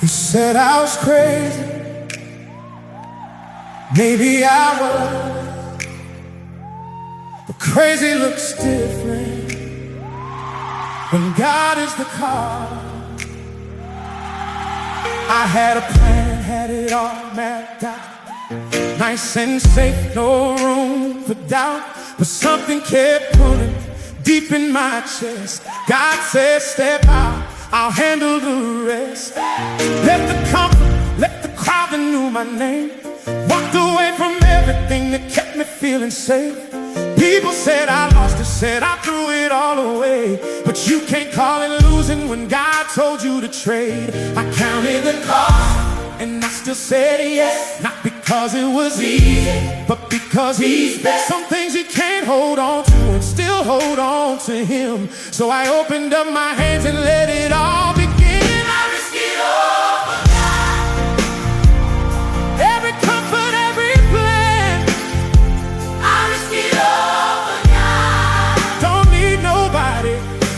You said I was crazy, maybe I was, but crazy looks different when God is the cause. I had a plan, had it all mapped out, nice and safe, no room for doubt, but something kept pulling deep in my chest. God said, step out, I'll handle the rest. Left the comfort, left the crowd that knew my name, walked away from everything that kept me feeling safe. People said I lost it, said I threw it all away, but you can't call it losing when God told you to trade. I counted the cost, and I still said yes, not because it was easy, but because He's best. Some things you can't hold on to and still hold on to Him. So I opened up my hands and let it all begin. I risk it all for God. Every comfort, every plan, I risk it all for God. Don't need nobody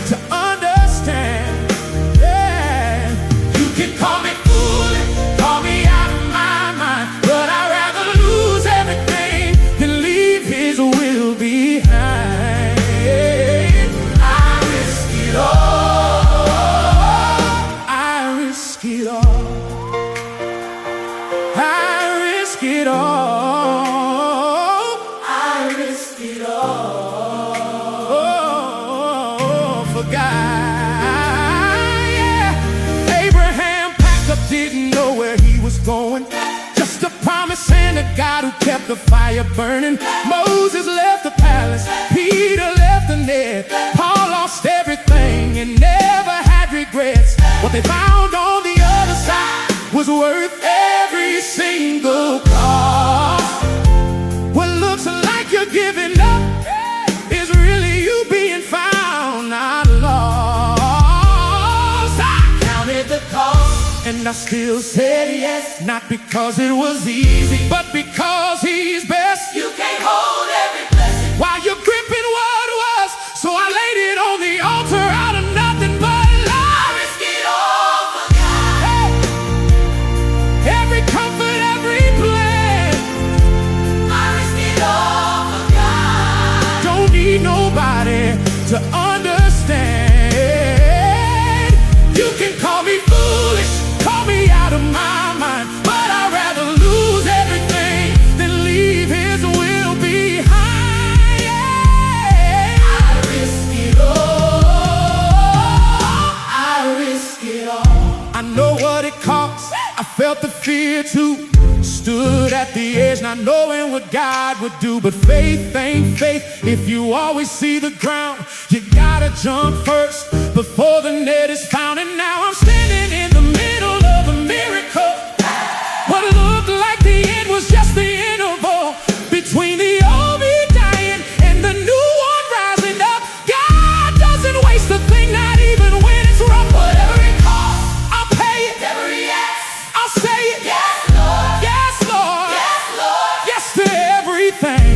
to understand. Yeah. You can call me foolish, call me out of my mind, but I'd rather lose everything than leave His will behind. I risk it all. I risk it all. I risk it all. I risk it all for God. Yeah. Abraham packed up, didn't know where he was going, just a promise and a God who kept the fire burning. Moses left the palace, Peter left the net, Paul lost everything and never had regrets. What they found on the other side was worth every single cost. What looks like you're giving up is really you being found not lost. I counted the cost, and I still said yes, not because it was easy, but because He's best. You can't hold every blessing while you're gripping what was, so I laid it on the altar out of nothing but love. I risk it all for God. Hey. Every comfort, every plan, I risk it all for God. Don't need nobody to understand. You can call me foolish, call me out of my mind, but I'd rather lose everything than leave His will behind. I risk it all. I risk it all. I know what it costs. I felt the fear too. Stood at the edge not knowing what God would do, but faith ain't faith if you always see the ground. You gotta jump first before the net is found. And now I'm standing in the middle of a miracle. What looked like the end was just the interval between the old me dying and the new one rising up. God doesn't waste a thing, not even when it's rough. Whatever it costs, I'll pay it. Never react, I'll say it. Yes, Lord. Yes, Lord. Yes, Lord. Yes to everything.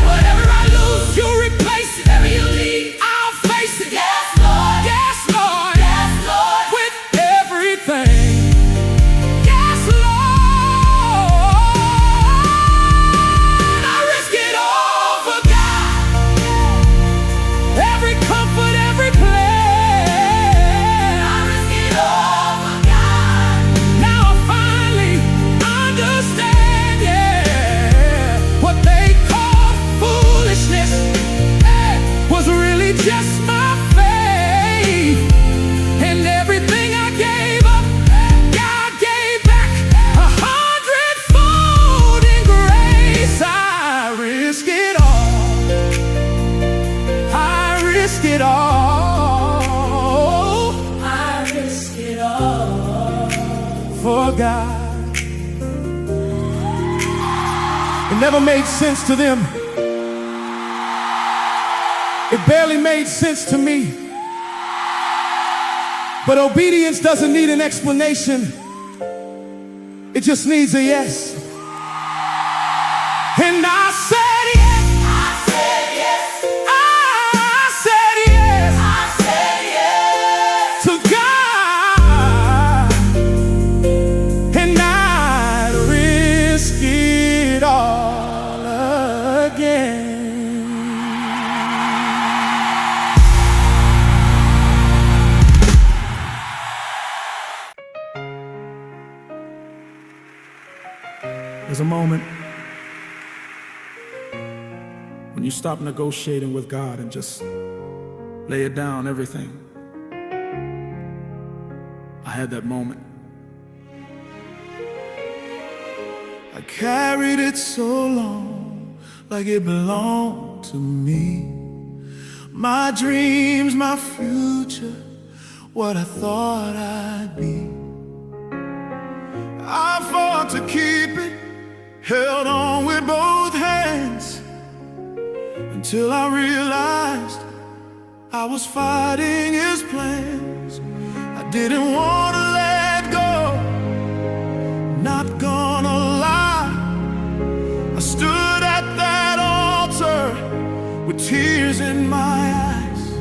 Whatever I lose, you'll replace it. Whatever you leave, I'll face it. Yes, Lord. Yes, Lord. Yes, Lord. With everything. Yes, Lord. I risk it all for God. Every comfort, every plan, I risk it all for God. Now I finally understand, yeah, what they call foolishness, was really just my faith. And everything I gave up, God gave back 100-fold in grace. I risk it all. I risk it all. I risk it all for God. It never made sense to them. It barely made sense to me. But obedience doesn't need an explanation. It just needs a yes. And I said yes. I said yes. I said yes. I said yes. To God. And I'd risk it all again. There's a moment when you stop negotiating with God and just lay it down, everything. I had that moment. I carried it so long, like it belonged to me. My dreams, my future, what I thought I'd be. I fought to keep it, held on with both hands, until I realized I was fighting his plans. I didn't want to let go, not gonna lie. I stood at that altar with tears in my eyes,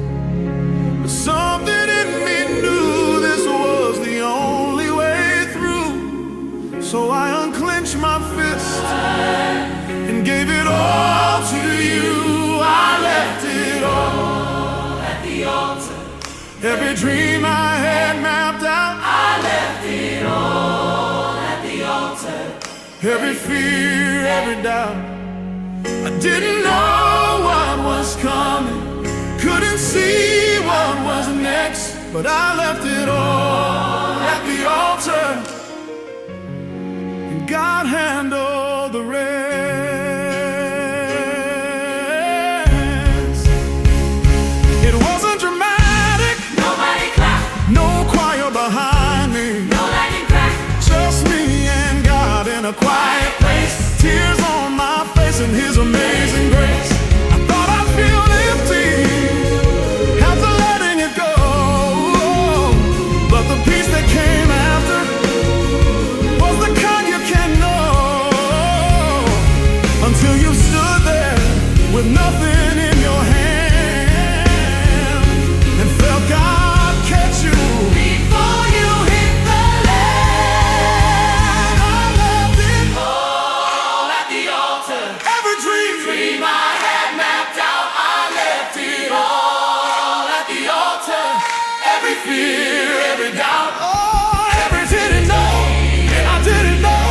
but something in me knew this was the only way through. So I unclenched my fist and gave it all to you. I left it all at the altar. Every dream I had mapped out, I left it all at the altar. Every fear, every doubt, I didn't know what was coming, couldn't see what was next, but I left it all at the altar. And God handled the rest. A quiet place, tears on my face in his amazing grace. I thought I'd feel empty after letting it go, but the peace that came after was the kind you can't know until you stood there with nothing in your hand and felt God catch you before you hit the dream I had mapped out. I left it all at the altar. Every fear, every doubt, every didn't know, and I didn't know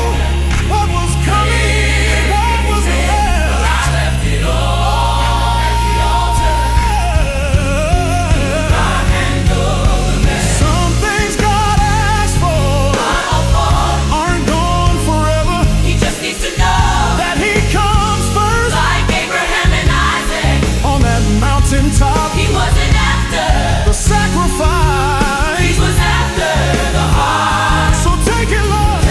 what was coming, what was there. But I left it all at the altar. God handled the mess. Some things God asked for aren't gone forever. He just needs to know that He comes first. Top. He wasn't after the sacrifice, He was after the heart. So take it, Lord,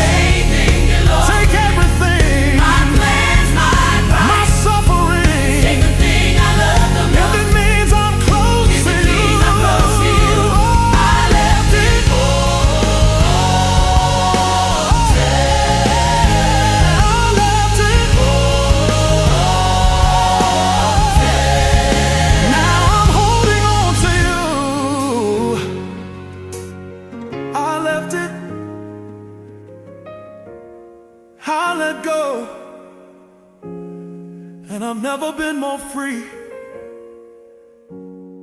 take everything, my plans, my pride, my suffering, take the thing I love the most. If it means I'm close to you, I left it all. I left it all. I let go, and I've never been more free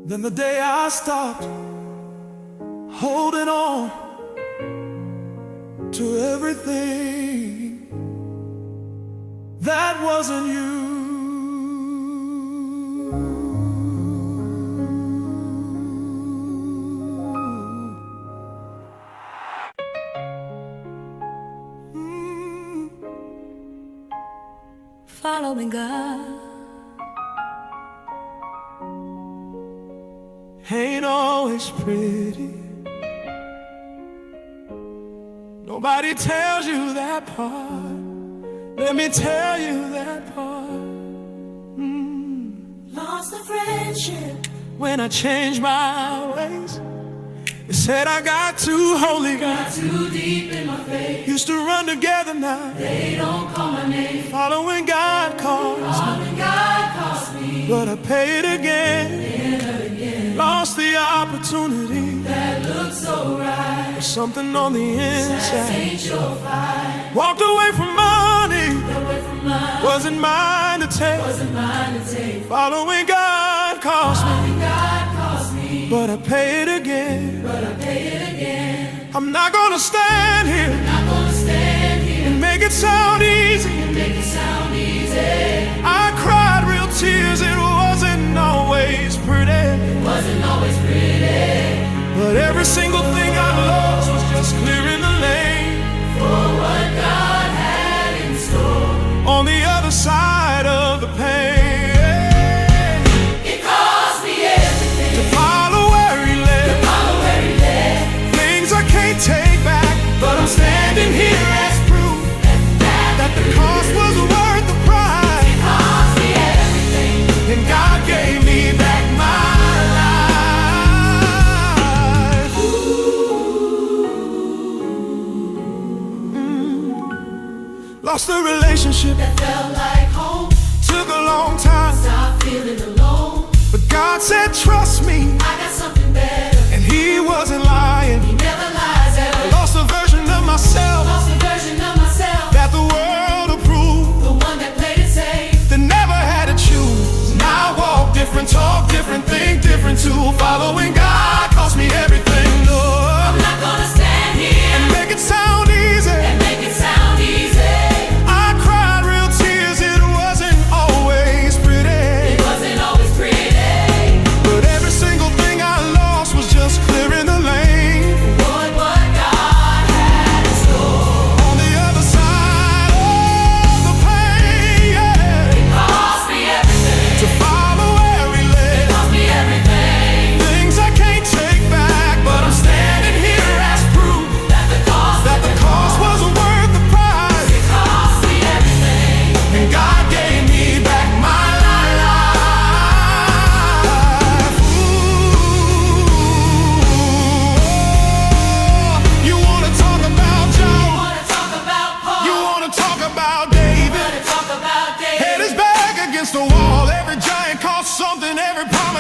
than the day I stopped holding on to everything that wasn't you. Follow me, God. Ain't always pretty. Nobody tells you that part. Let me tell you that part. Lost the friendship, when I changed my ways. They said I got too holy, got too deep in my faith. Used to run together, now they don't call my name. Following God cost me, but I paid again. Lost the opportunity that looked so right. There's something on the inside ain't your fight. Walked away from money, wasn't mine to take. Following God cost me, but I pay it again. I'm not gonna stand here and make it sound easy. I cried real tears, it wasn't always pretty. But every single thing I lost was just clearing the lane for what God had in store on the other side of the pain. Take back, but I'm standing here as proof that the cost was worth the price. It cost me everything, and God gave me back my life. Lost a relationship that felt like home. Took a long time, stopped feeling alone. But God said, trust me, I got something better. And He wasn't lying. He never lies. Lost a version of myself, that the world approved, the one that played it safe, that never had to choose. Now I walk different, talk different, think different too. Following God cost me everything. No, I'm not gonna stand here and make it sound easy. I cried real tears, it wasn't always pretty. But every single thing I lost was just clearing the lane.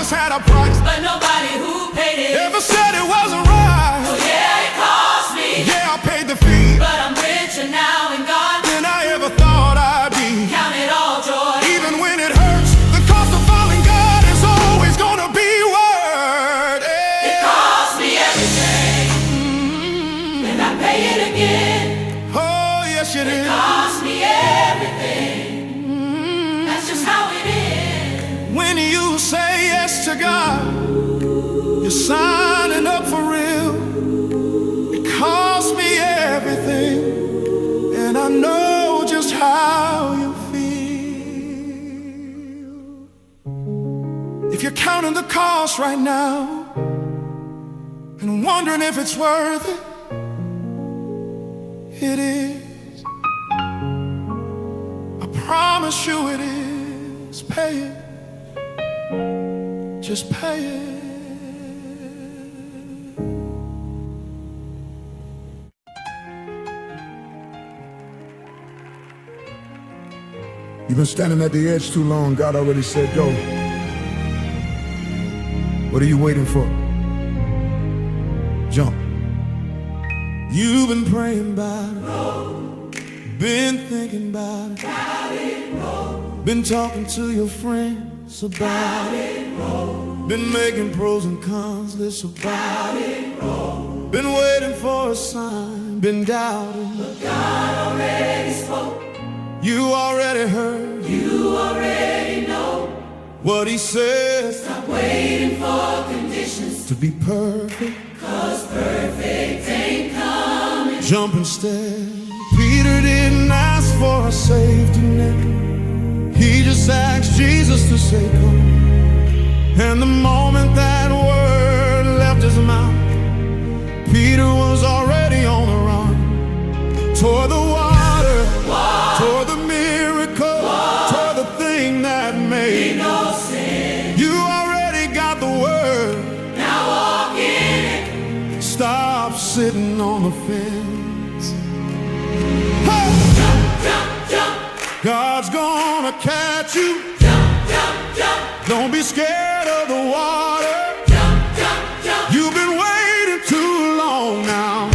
Had a price, but nobody who paid it ever said it wasn't right. Oh yeah, it cost me. Yeah, I paid the fee, but I'm richer now in God than I ever thought I'd be. Count it all joy, even when it hurts. The cost of following God is always gonna be worth it. It cost me everything, and I pay it again. Oh yes, it is. It cost me everything. That's just how it is. When you say yes to God, you're signing up for real. It cost me everything, and I know just how you feel. If you're counting the cost right now and wondering if it's worth it, it is. I promise you it is. Pay it. Just pay it. You've been standing at the edge too long. God already said go. What are you waiting for? Jump. You've been praying about it, been thinking about it, been talking to your friends about it, been making pros and cons lists about it, been waiting for a sign, been doubting, but God already spoke. You already heard, you already know what He says. Stop waiting for conditions to be perfect, 'cause perfect ain't coming. Jump instead. Peter didn't ask for a safety net. He just asked Jesus to say come. And the moment that word left his mouth, Peter was already on the run. Toward the water, toward the miracle, toward the thing that made no sense. You already got the word. the fence. Hey! Jump, jump, jump. God's gonna catch you. Jump, jump, jump. Don't be scared of the water. Jump, jump, jump. You've been waiting too long now.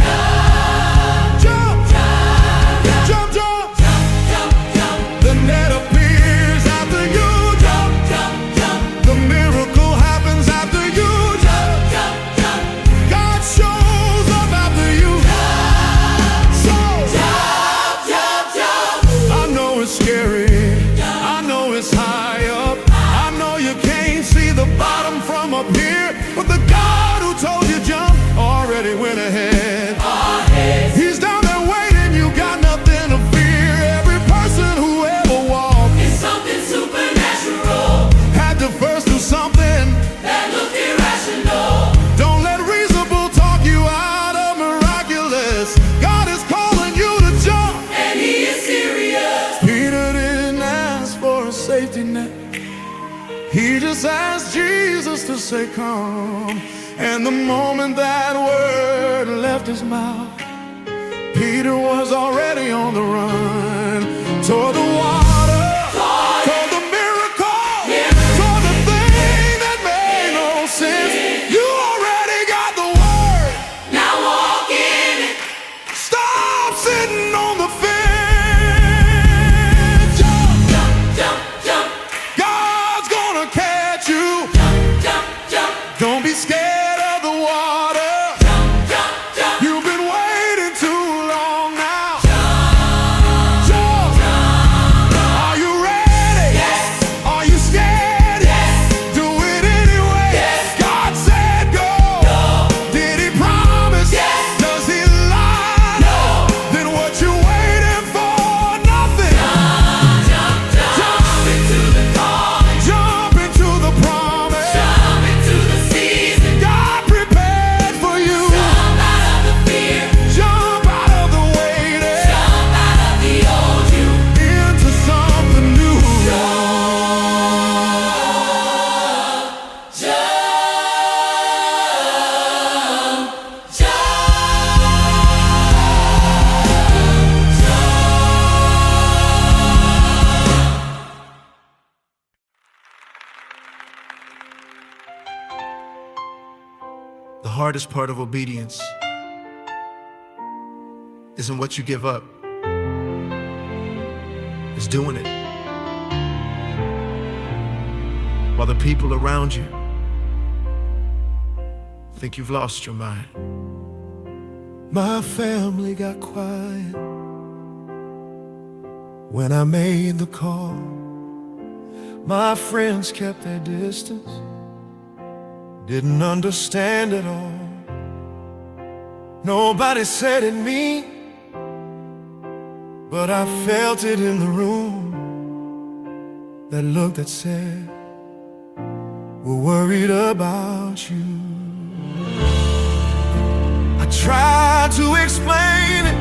Jump, Jump, jump, jump. jump, jump. The net appears after you. Jump, jump, jump. The miracle happens after you. Jump, jump, jump. God shows up after you. So, Jump, jump, jump. I know it's scary. I know it's high up. I know you can't see the bottom from up here, but the God who told you jump already went ahead. He's down there waiting. You got nothing to fear. Every person who ever walked It's something supernatural had to first do something. that looked irrational. Don't let reasonable talk you out of miraculous. God is calling you to jump. And he is serious. Peter didn't ask for a safety net. He just asked Jesus to say come. And the moment that word left his mouth, Peter was already on the run. Toward the water, toward the miracle, toward the thing that made no sense. You already got the word. Now walk in it. Stop sitting on the fence. Jump. Jump, jump, jump. God's gonna catch you. Jump, jump, jump. Don't be scared of the water. Jump, jump, jump. You've been waiting too long now. Jump, Jump. Are you ready? yes, Are you scared? yes. Do it anyway. Yes. God said go. Did he promise? Yes. Does he lie? No. Then what you waiting for? Nothing. Jump, jump, jump into the calling. Jump into the promise. Jump into the season. God prepared for you. Jump out of the fear. Jump out of the waiting. Jump out of the old you. Into something new. The hardest part of obedience isn't what you give up, it's doing it. While the people around you think you've lost your mind. My family got quiet when I made the call. My friends kept their distance, didn't understand at all. Nobody said it me, but I felt it in the room. That look that said, we're worried about you. I tried to explain it.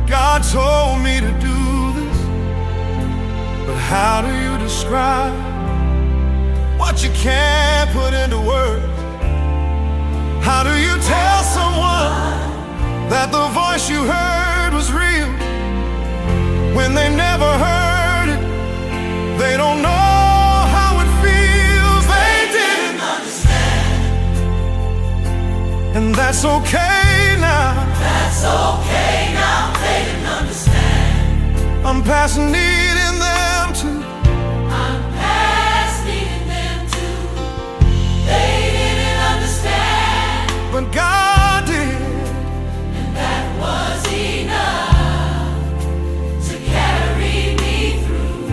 God told me to do this, but how do you describe what you can't put into words? How do you tell someone that the voice you heard was real when they never heard it? They don't know how it feels. They didn't understand, and that's okay now. That's okay now. They didn't understand. I'm past needing them to. I'm past needing them to. They didn't understand, But God did. and that was enough to carry me through.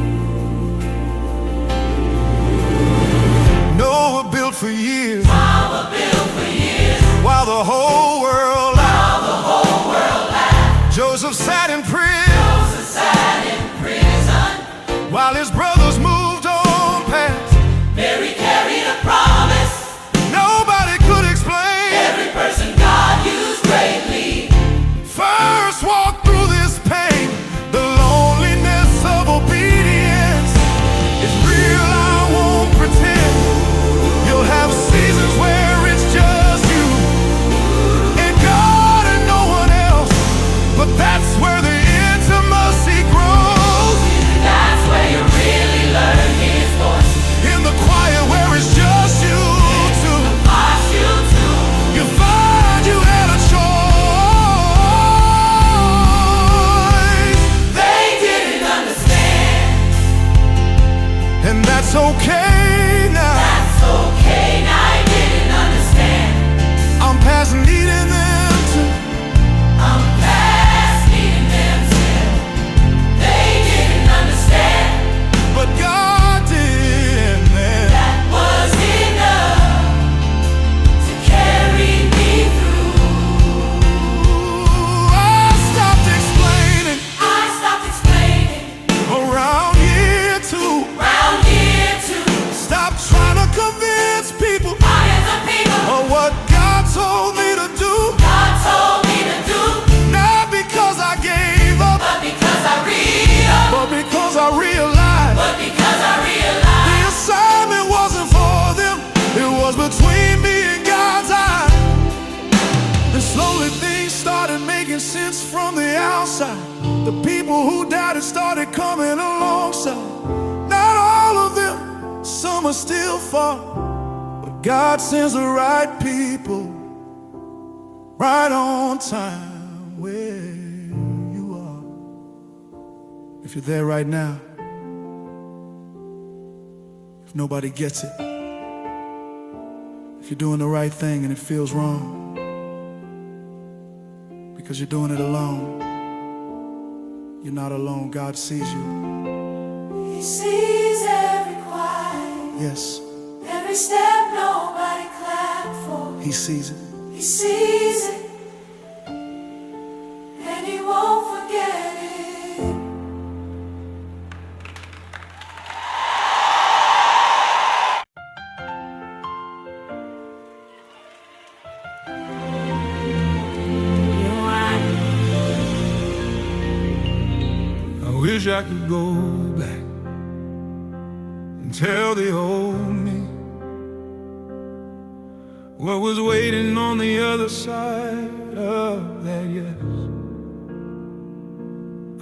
Noah built for years, Power built for years, while the whole world while the whole world laughed. Joseph sat in prison. Joseph sat in prison. That's okay now. That's okay, now I didn't understand. I'm past needing them to. I'm past needing them still. They didn't understand. But God did, man. That was enough to carry me through. I stopped explaining I stopped explaining around year two. round year two. Stop trying to convince people I am the people of what God told me to do. God told me to do. Not because I gave up, But because I realized, but because I realized but because I the realized assignment wasn't for them. It was between me and God's eye. And slowly things started making sense from the outside. The people who doubted started coming alongside. Not all of them, some are still far. But God sends the right people right on time where you are. If you're there right now, if nobody gets it, if you're doing the right thing and it feels wrong, because you're doing it alone, you're not alone. God sees you. He sees every cry, Yes, every step nobody clapped for. He sees it. He sees it, and he won't forget it. I wish I could go back and tell the old me what was waiting on the other side of that yes.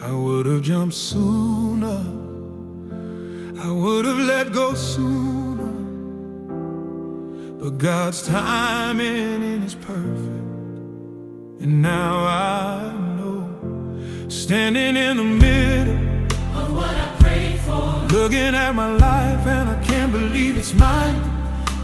I would have jumped sooner, I would have let go sooner, but God's timing is perfect. And now I know, standing in the middle Of what I prayed for, looking at my life and I can't believe it's mine.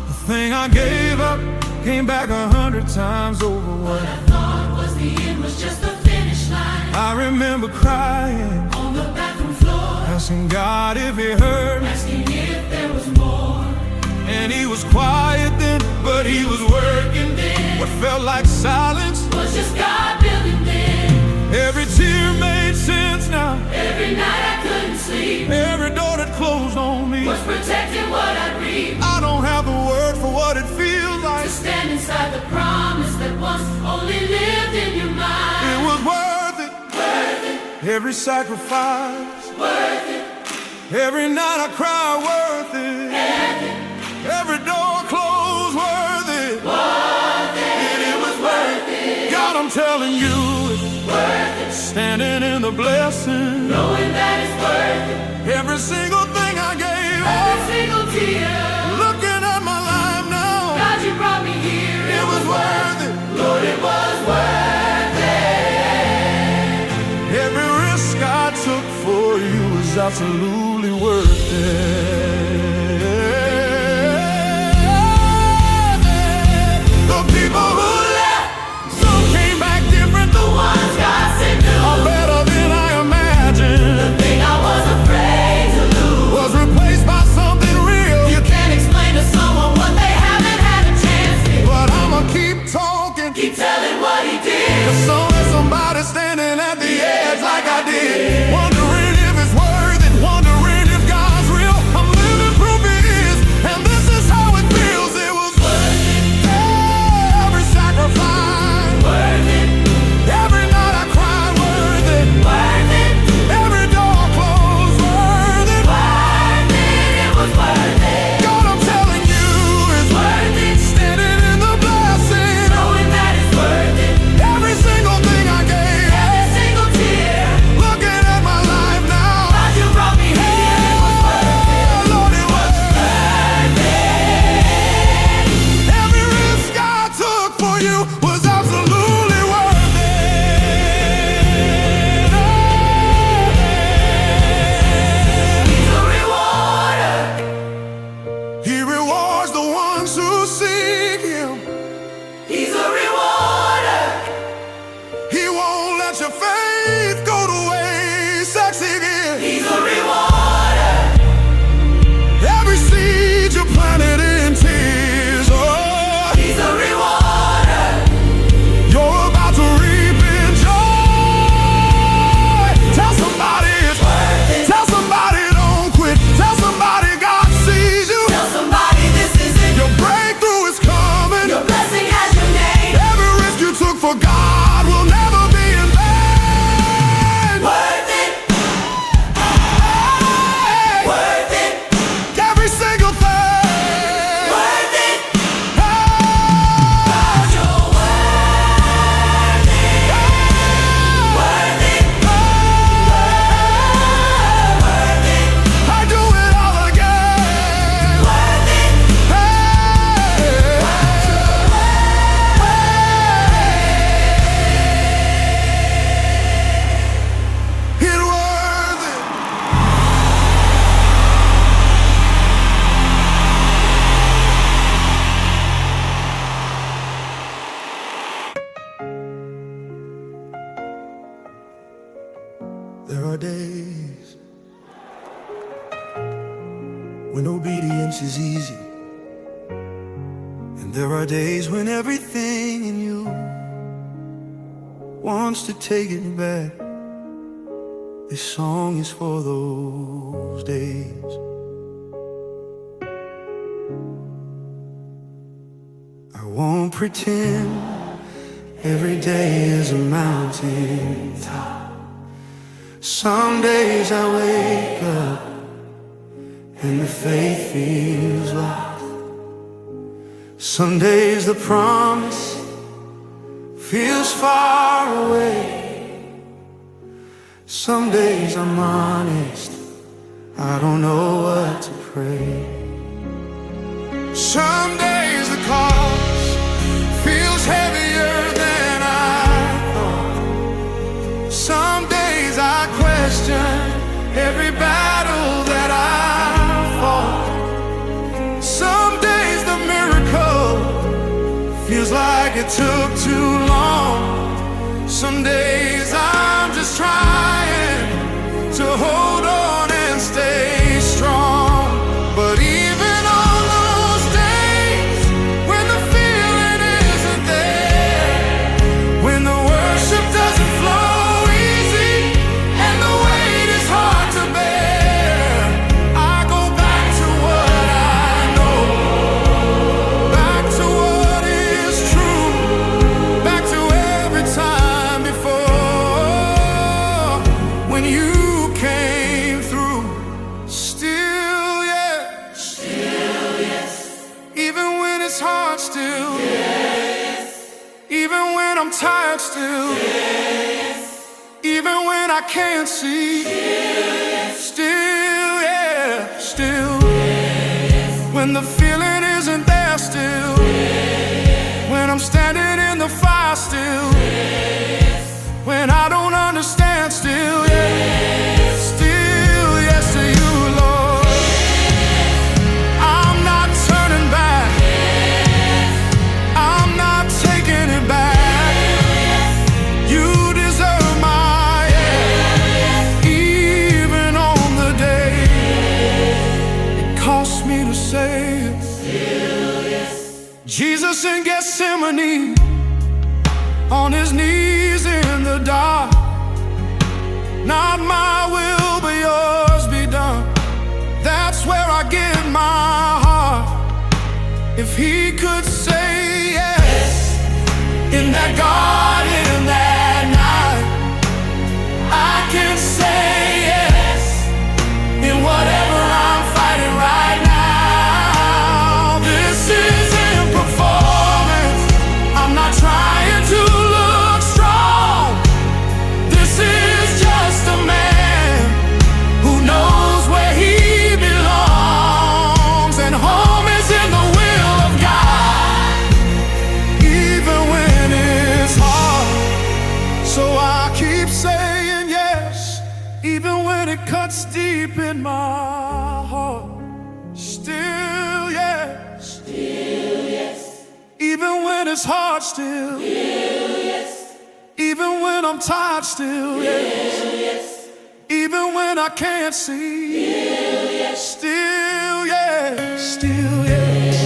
The thing I gave up came back 100 times over. what I thought was the end was just the finish line. I remember crying, On the bathroom floor, asking God if He heard me. asking if there was more. And He was quiet then, but He was working then. What felt like silence, Was just God building then. every tear made sense now. Every night I couldn't sleep, Every door that closed on me, was protecting what I'd reap. I don't have the word for what it feels To like. stand inside the promise that once only lived in your mind. It was worth it, every sacrifice, Worth it, every night I cry, worth it, every door closed, worth it, and it was worth it. God, I'm telling you, Worth it, standing in the blessing, knowing that it's worth it. every single thing I gave Every up, single tear, looking at my life now, God, you brought me here. it was worth it, Lord, it was worth it. every risk I took for you was absolutely worth it. The people who left, some came back different, The ones God sent are new. better than I imagined. The thing I was afraid to lose. Was replaced by something real. You can't explain to someone what they haven't had a chance to. But I'ma keep talking, Keep telling what he did. cause somebody standing at the edge like I did, wondering if it's worth it, wondering if God's real. when obedience is easy, and there are days when everything in you wants to take it back. This song is for those days. I won't pretend every day is a mountain top. Some days I wake up and the faith feels lost. Some days the promise feels far away. Some days I'm honest, I don't know what to pray. Some days the cost feels heavier than I thought. Some days I question every battle that I fought. Some days the miracle feels like it took too long. Some days I'm just trying to hold on and stay strong. But even on those days when the feeling isn't there, when the worship doesn't flow easy and the weight is hard to bear, I go back to what I know, back to what is true, back to every time before when you came through. Still, yeah, still, yes. Even when it's hard, still, yes. Even when I'm tired, still, yes. Even when I can't see, still, yeah, still, yes. When the feeling isn't there, still, yes. When I'm standing in the fire, still, yes. When I don't understand, still, yes. Still, yes to you, Lord. I'm not turning back. I'm not taking it back. You deserve my yes. Even on the day it cost me to say it. Jesus in Gethsemane, on his knees in the dark. Not my will, but yours be done. That's where I give my heart. If he could say yes in that garden that night, I can say yes in whatever I'm fighting right now. This isn't performance. I'm not trying to look strong. This is just a man who knows where he belongs, and home is in the will of God, even when it's hard. So I keep saying yes, even when it cuts deep in my heart. Still yes, even when it's hard, still, even when I'm tired, still, yes. Even when I can't see, still, yes, still, yes.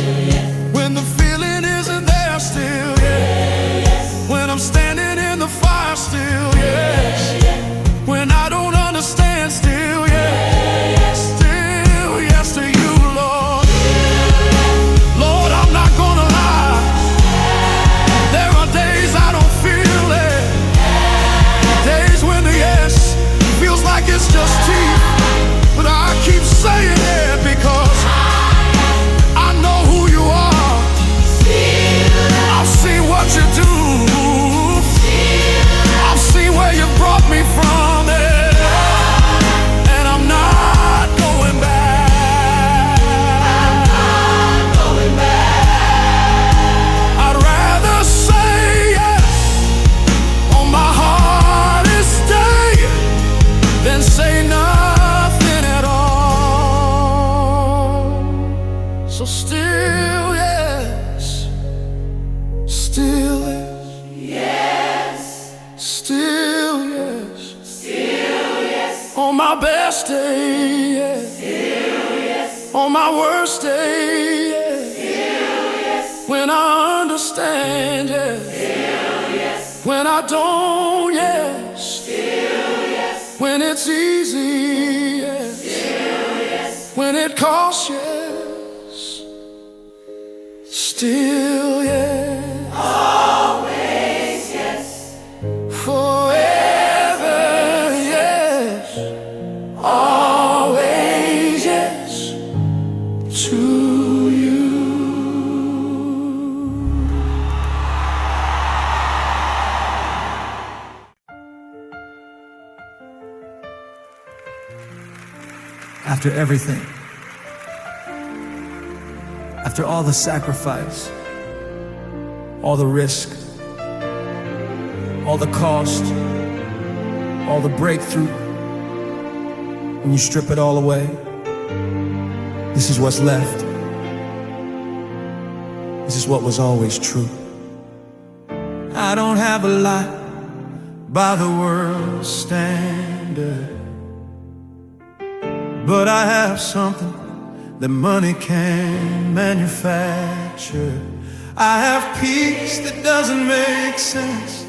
When the feeling isn't there, still, yes. When I'm standing in the fire, still, yes. When I don't understand, still, yes. Still, yes to you, Lord. Lord, I'm not gonna lie. There are days I don't feel it. Days when the yes feels like it's just teeth. But I keep saying it because I know who you are. I've seen what you do. I've seen where you brought me from. And I'm not going back. I'd rather say yes on my hardest day than say nothing at all. So still yes, still yes, still yes, on my best day, yes, On my worst day, yeah. Still yes. When I understand, yeah. Still yes. When I don't, yes. Still yes. When it's easy, yes. Still yes. When it costs, yes. Still yes. Always yes. Forever yes. Always yes. To you. After everything, after all the sacrifice, all the risk, all the cost, all the breakthrough, when you strip it all away, this is what's left. This is what was always true. I don't have a lot by the world's standard, but I have something that money can't manufacture. I have peace that doesn't make sense.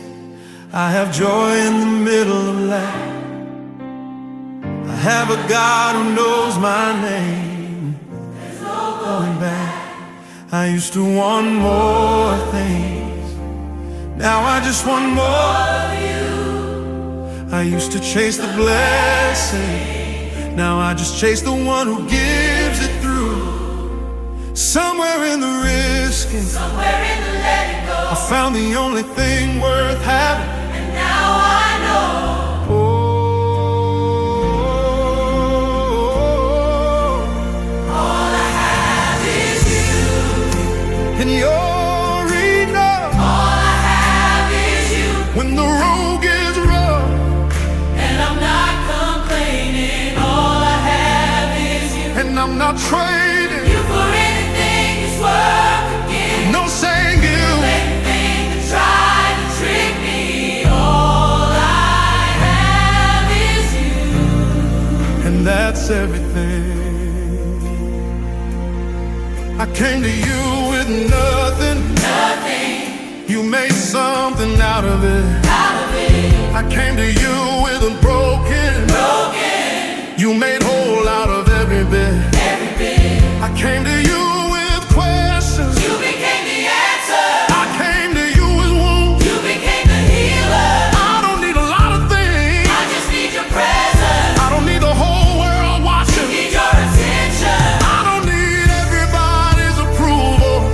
I have joy in the middle of life. I have a God who knows my name. There's no going back. I used to want more things. Now I just want more of you. I used to chase the blessing. Now I just chase the one who gives it through. Somewhere in the risking, somewhere in the letting go, I found the only thing worth having. And now I know. All I have is you. And you're enough. All I have is you. When the road gets rough, and I'm not complaining. All I have is you. And I'm not trading you for anything this world could give. No saying you. Anything that tried to trick me. All I have is you. And that's everything. I came to you with nothing. Nothing. You made something out of it. Out of it. I came to you with a broken. You made whole out of every bit. Every bit. I came to you with questions. You became the answer. I came to you with wounds. You became the healer. I don't need a lot of things. I just need your presence. I don't need the whole world watching. I need your attention. I don't need everybody's approval.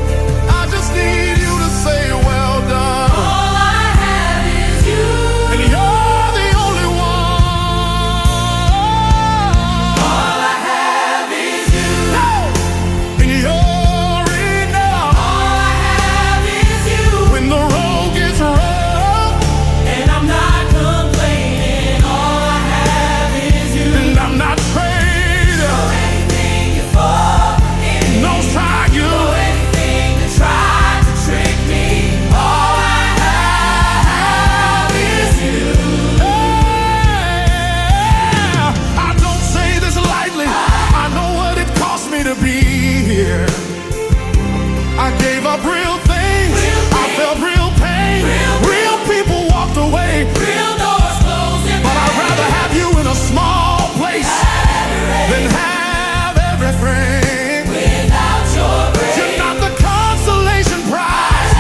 I just need you to say well done. All I have is you. And you're the only one. All I have is you. And you're enough. All I have is you. When the road gets rough, and I'm not complaining. All I have is you. And I'm not trading for anything you for. No side you. For anything that tried to trick me. All I have is you. Yeah. I don't say this lightly. I know what it cost me to be here. I gave up real things. I felt real pain. Real people walked away. Real doors closing. But I'd rather have you in a small place than have everything. Without your grace. You're not the consolation prize.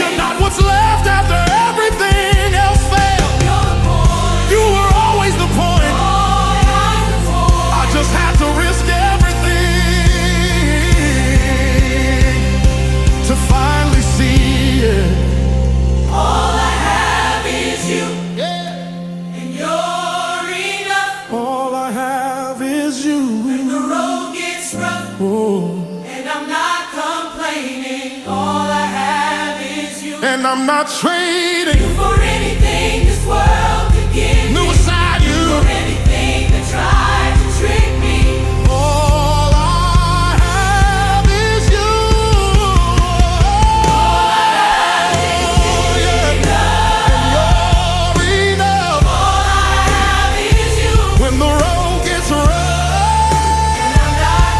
You're not what's left after everything else failed. You were always the point. I just had to risk everything to finally see it. All I have is you. Yeah. And you're enough. All I have is you. When the road gets rough, and I'm not complaining. All I have is you. And I'm not trading for anything this world could give. No side you. For anything that tried to trick me. All I have is you. All I have is you. And you're enough. All I have is you. When the road gets rough, and I'm not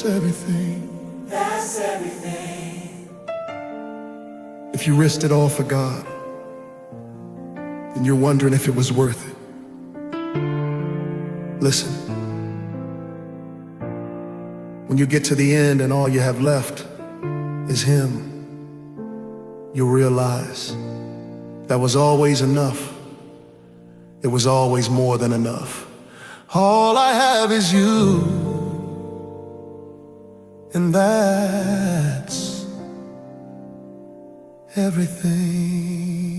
everything. That's everything. If you risked it all for God, then you're wondering if it was worth it. Listen, when you get to the end and all you have left is Him, you'll realize that was always enough. It was always more than enough. All I have is you, and that's everything.